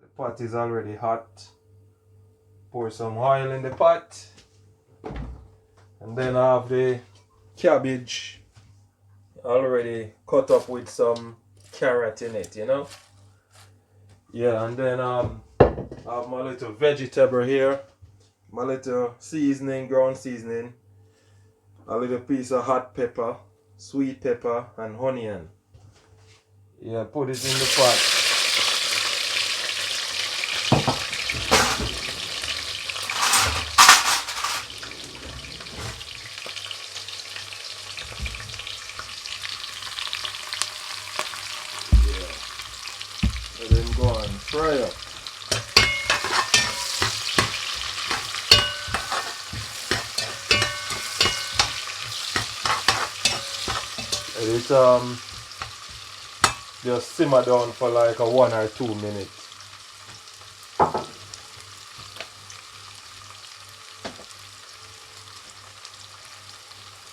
The pot is already hot. Pour some oil in the pot. And then I have the cabbage already cut up with some carrot in it, you know. Yeah, and then I have my little vegetable here, my little seasoning, ground seasoning, a little piece of hot pepper, sweet pepper, and onion. Yeah, put it in the pot. Let them go and fry up. Let it just simmer down for like a 1 or 2 minutes.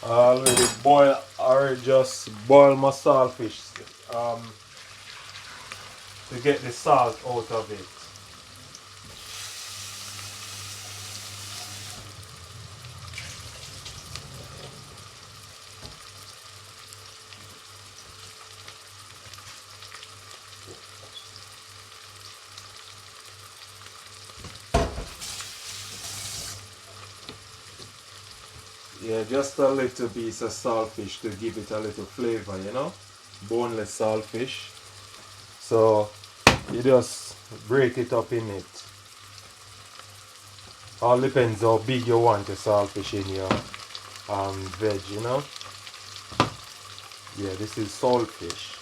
I already boil or just boil my saltfish to get the salt out of it. Yeah, just a little piece of saltfish to give it a little flavor, you know, boneless saltfish. So you just break it up in it. All depends how big you want the saltfish in your veg, you know. Yeah, this is saltfish.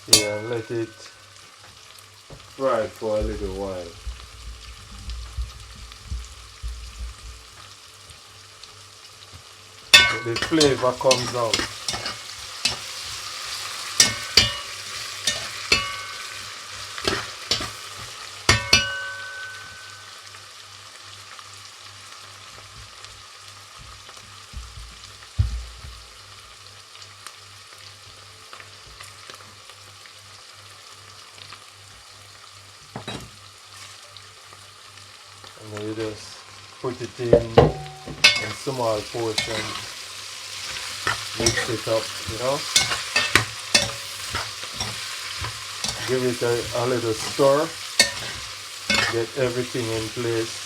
Yeah, let it fry for a little while. The flavor comes out. And then you just put it in small portions, mix it up, you know. Give it a little stir, get everything in place.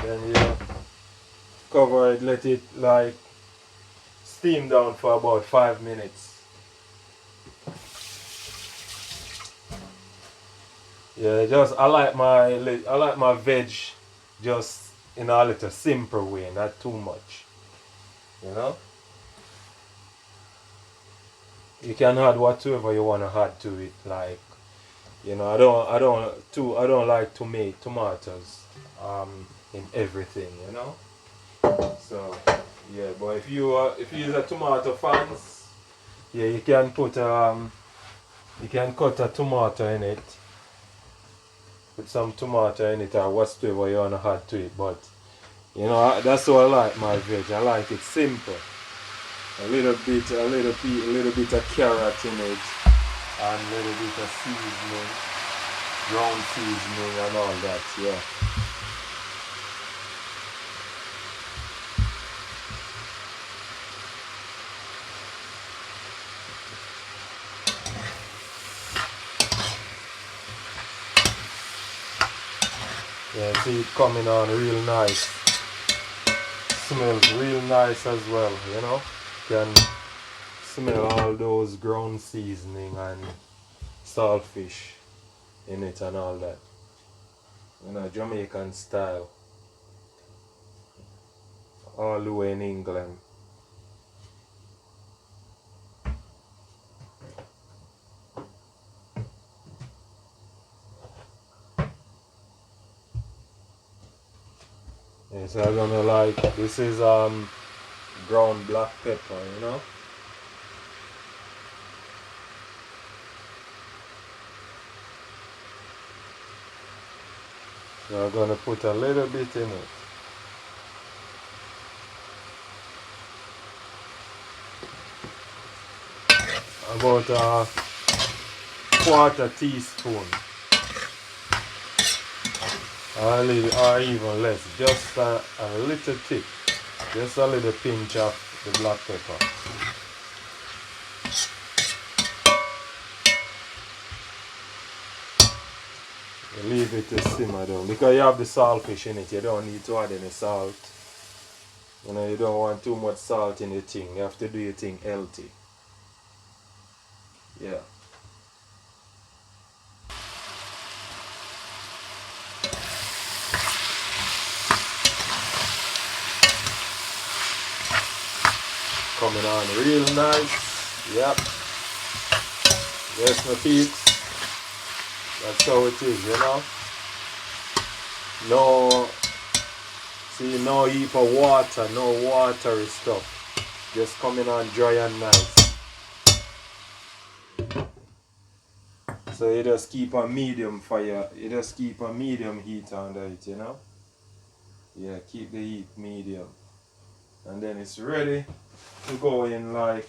Then you cover it, let it like steam down for about 5 minutes. Yeah, just I like my veg just in a little simple way, not too much. You know? You can add whatever you want to add to it, like, you know, I don't like to make tomatoes in everything, you know. So yeah, but if you use a tomato fans, yeah, you can put you can cut a tomato in it, put some tomato in it or whatever you want to add to it. But you know, that's why I like my veg. I like it simple. A little bit of carrot in it, and a little bit of seasoning, ground seasoning and all that, yeah. Yeah, see it coming on real nice. Smells real nice as well, you know. Can smell all those ground seasoning and saltfish in it and all that. You know, Jamaican style. All the way in England. Yeah, so I'm gonna like this is ground black pepper, you know. So I'm gonna put a little bit in it. About a quarter teaspoon or even less, just a little tip, just a little pinch of the black pepper. You leave it to simmer down because you have the saltfish in it. You don't need to add any salt. You know, you don't want too much salt in your thing. You have to do your thing healthy. Yeah. Coming on real nice. Yep. Yes, my peeps. That's how it is, you know. No, see, no heap of water, no watery stuff. Just coming on dry and nice. So you just keep a medium fire. You just keep a medium heat under it, you know. Yeah, keep the heat medium. And then it's ready to go in like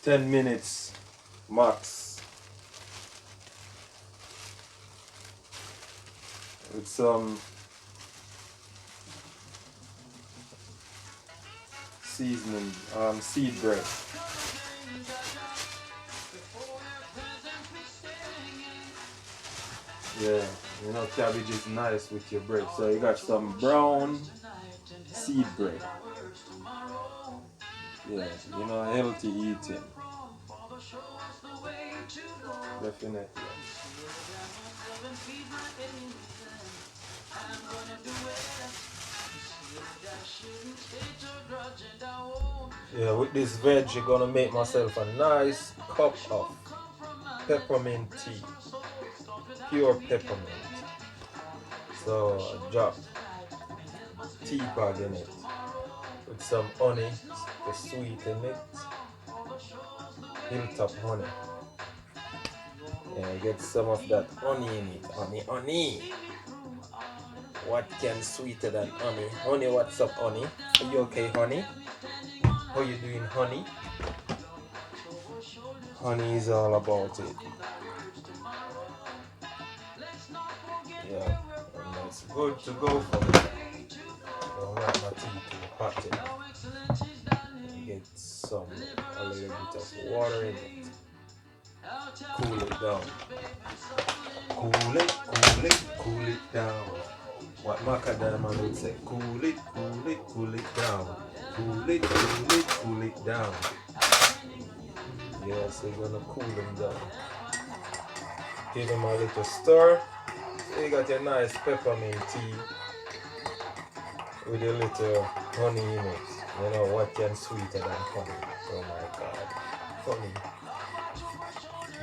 10 minutes max with some seasoning, seed bread. Yeah, you know, cabbage is nice with your bread. So you got some brown seed bread. Yeah, you know, healthy eating. Definitely. Yeah, with this veg, you're gonna make myself a nice cup of peppermint tea, pure peppermint. So I drop tea bag in it with some honey to sweeten it. Hilltop honey. Yeah, get some of that honey in it. Honey, honey. What can sweeter than honey? Honey, what's up, honey? Are you okay, honey? How you doing, honey? Honey is all about it. Yeah, and that's good to go for me. Don't like my tea too hot. Get a little bit of water in it. Cool it down. Cool it down. What Macadam would say, cool it down. Cool it down. Yeah, so you're gonna cool them down. Give them a little stir. So you got your nice peppermint tea with a little honey in it. You know what can sweeter than honey? Oh my god. Honey.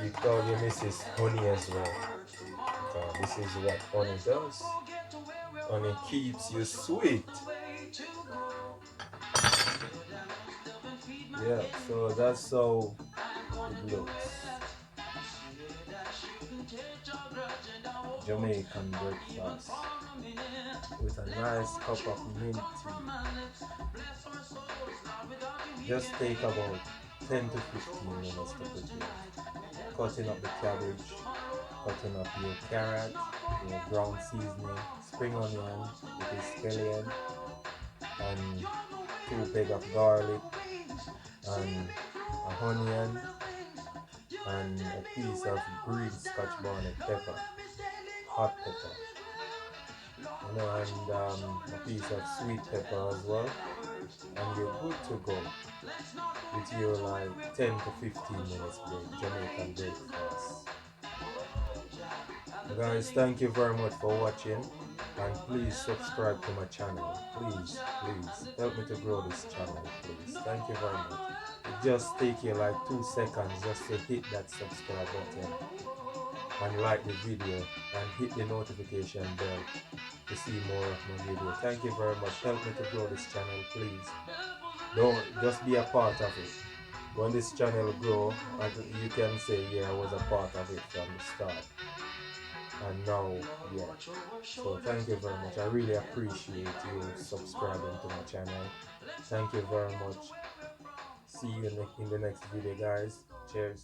You call your missus honey as well. This is what honey does. Honey keeps you sweet. Yeah, so that's how it looks. Jamaican breakfast with a nice cup of mint tea. Just take about 10 to 15 minutes to prepare. Cutting up the cabbage, cutting up your carrot, your ground seasoning, spring onion with a scallion, and 2 pegs of garlic, and a onion, and a piece of green Scotch bonnet pepper, hot pepper. you know, and a piece of sweet pepper as well, and you're good to go with your like 10 to 15 minutes break, Jamaican breakfast. Guys, thank you very much for watching, and please subscribe to my channel. Please help me to grow this channel, please. Thank you very much. It just take you like 2 seconds just to hit that subscribe button and like the video and hit the notification bell to see more of my video. Thank you very much. Help me to grow this channel, please. Don't just be a part of it. When this channel grow, you can say, yeah, I was a part of it from the start. And now, yeah. So thank you very much. I really appreciate you subscribing to my channel. Thank you very much. See you in the next video, guys. Cheers.